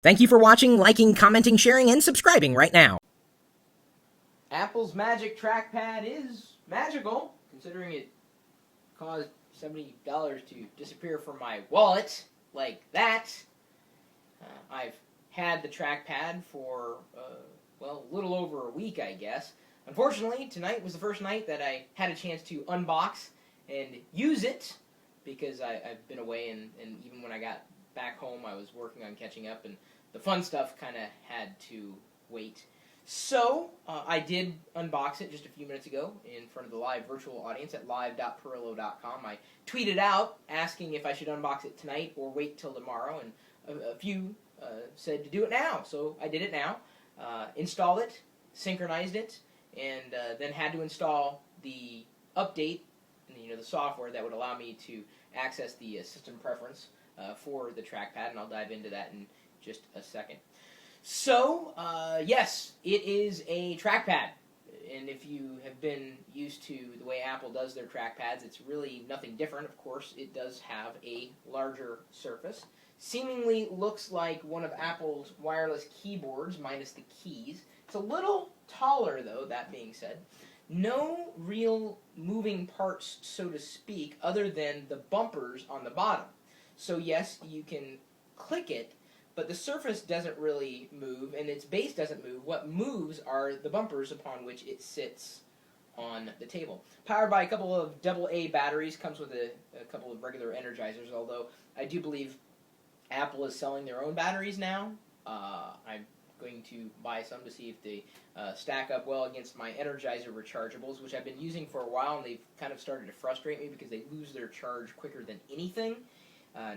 Thank you for watching, liking, commenting, sharing, and subscribing right now. Apple's Magic Trackpad is magical, considering it caused $70 to disappear from my wallet like that. I've had the trackpad for, a little over a week, I guess. Unfortunately, tonight was the first night that I had a chance to unbox and use it, because I've been away, and even when I got back home, I was working on catching up, and the fun stuff kind of had to wait. So, I did unbox it just a few minutes ago in front of the live virtual audience at live.pirillo.com. I tweeted out asking if I should unbox it tonight or wait till tomorrow, and a few said to do it now. So I did it now, installed it, synchronized it, and then had to install the update, the software that would allow me to access the system preference for the trackpad, and I'll dive into that in just a second. So, yes, it is a trackpad, and if you have been used to the way Apple does their trackpads, it's really nothing different. Of course, it does have a larger surface. Seemingly looks like one of Apple's wireless keyboards, minus the keys. It's a little taller, though, that being said. No real moving parts, so to speak, other than the bumpers on the bottom. So yes, you can click it, but the surface doesn't really move, and its base doesn't move. What moves are the bumpers upon which it sits on the table. Powered by a couple of AA batteries, comes with a couple of regular energizers, although I do believe Apple is selling their own batteries now. I'm going to buy some to see if they stack up well against my Energizer rechargeables, which I've been using for a while, and they've kind of started to frustrate me because they lose their charge quicker than anything.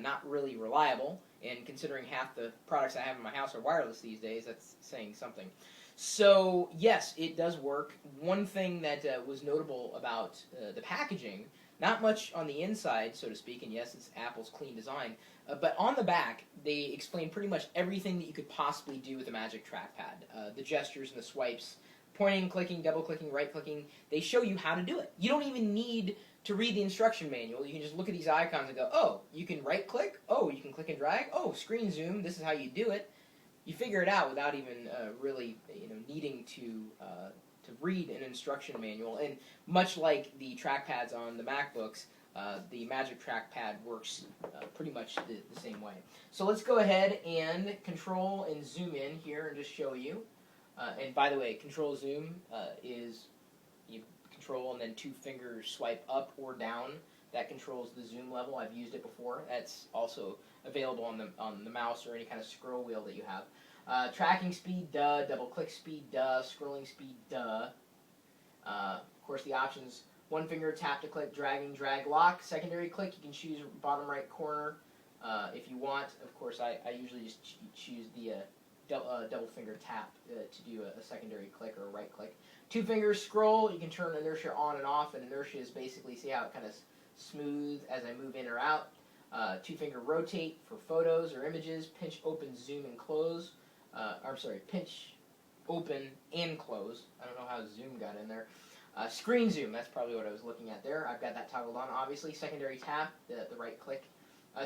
Not really reliable, and considering half the products I have in my house are wireless these days, that's saying something. So, yes, it does work. One thing that was notable about the packaging, not much on the inside, so to speak, and yes, it's Apple's clean design, but on the back, they explain pretty much everything that you could possibly do with a Magic Trackpad. The gestures and the swipes, pointing, clicking, double-clicking, right-clicking, they show you how to do it. You don't even need to read the instruction manual. You can just look at these icons and go, oh, you can right-click, oh, you can click and drag, oh, screen zoom, this is how you do it. You figure it out without even really needing to read an instruction manual. And much like the trackpads on the MacBooks, the Magic Trackpad works pretty much the same way. So let's go ahead and control and zoom in here and just show you. And by the way, control zoom is you control and then two fingers swipe up or down. That controls the zoom level. I've used it before. That's also available on the mouse or any kind of scroll wheel that you have. Tracking speed, duh. Double click speed, duh. Scrolling speed, duh. Of course, the options: one finger tap to click, dragging, drag, lock. Secondary click, you can choose bottom right corner if you want. Of course, I usually just choose the double finger tap to do a secondary click or a right click. Two fingers scroll, you can turn inertia on and off, and inertia is basically, see how it kind of smooth as I move in or out. Two finger rotate for photos or images, pinch, open, zoom, and close. Pinch, open, and close. I don't know how zoom got in there. Screen zoom, that's probably what I was looking at there. I've got that toggled on, obviously. Secondary tap, the right click.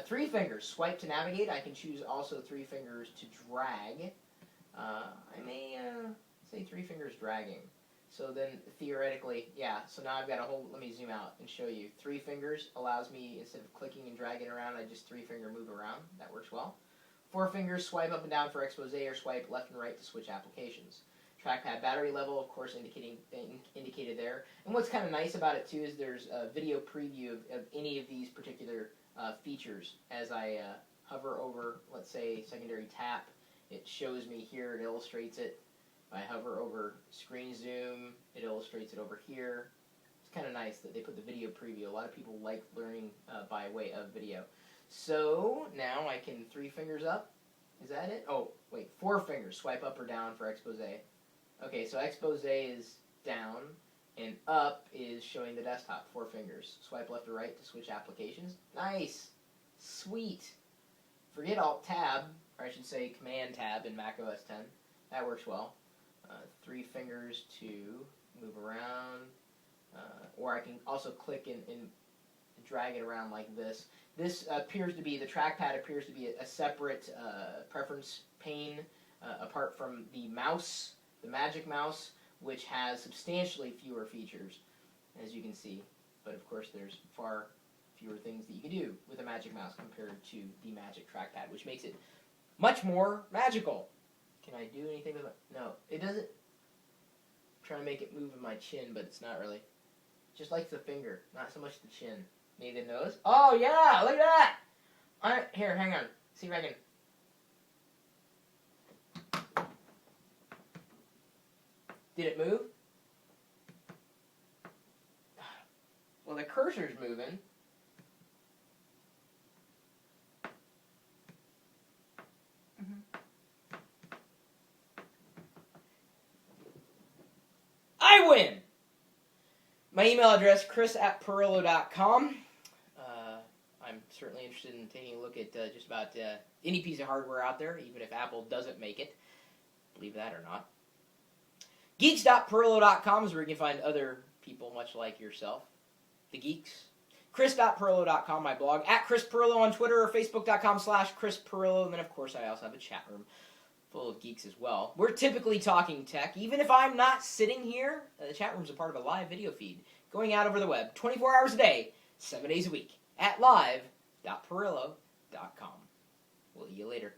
Three fingers, swipe to navigate. I can choose also three fingers to drag. I may say three fingers dragging. So then, theoretically, yeah, so now I've got a whole, let me zoom out and show you. Three fingers allows me, instead of clicking and dragging around, I just three finger move around. That works well. Four fingers, swipe up and down for expose, or swipe left and right to switch applications. Trackpad battery level, of course, indicated there. And what's kind of nice about it, too, is there's a video preview of any of these particular features. As I hover over, let's say, secondary tap, it shows me here, it illustrates it. If I hover over screen zoom, it illustrates it over here. It's kind of nice that they put the video preview. A lot of people like learning by way of video. So now I can three fingers up. Is that it? Oh, wait, four fingers. Swipe up or down for expose. Okay, so expose is down, and up is showing the desktop. Four fingers. Swipe left or right to switch applications. Nice. Sweet. Forget Alt-Tab, or I should say Command-Tab in Mac OS X. That works well. Three fingers to move around, or I can also click and drag it around like this. This appears to be, the trackpad appears to be a separate preference pane apart from the mouse, the Magic Mouse, which has substantially fewer features, as you can see. But of course, there's far fewer things that you can do with a Magic Mouse compared to the Magic Trackpad, which makes it much more magical. Can I do anything with it? No, it doesn't. I'm trying to make it move in my chin, but it's not really. Just like the finger, not so much the chin. Maybe the nose. Oh yeah, look at that! Here, hang on. See if I can. Did it move? Well, the cursor's moving. I win! My email address, chris@pirillo.com. I'm certainly interested in taking a look at just about any piece of hardware out there, even if Apple doesn't make it. Believe that or not. Geeks.pirillo.com is where you can find other people much like yourself. The geeks. Chris.pirillo.com, my blog. Chris Pirillo on Twitter or Facebook.com/Chris Pirillo. And then, of course, I also have a chat room full of geeks as well. We're typically talking tech. Even if I'm not sitting here, the chat room's a part of a live video feed going out over the web 24 hours a day, 7 days a week at live.pirillo.com. We'll see you later.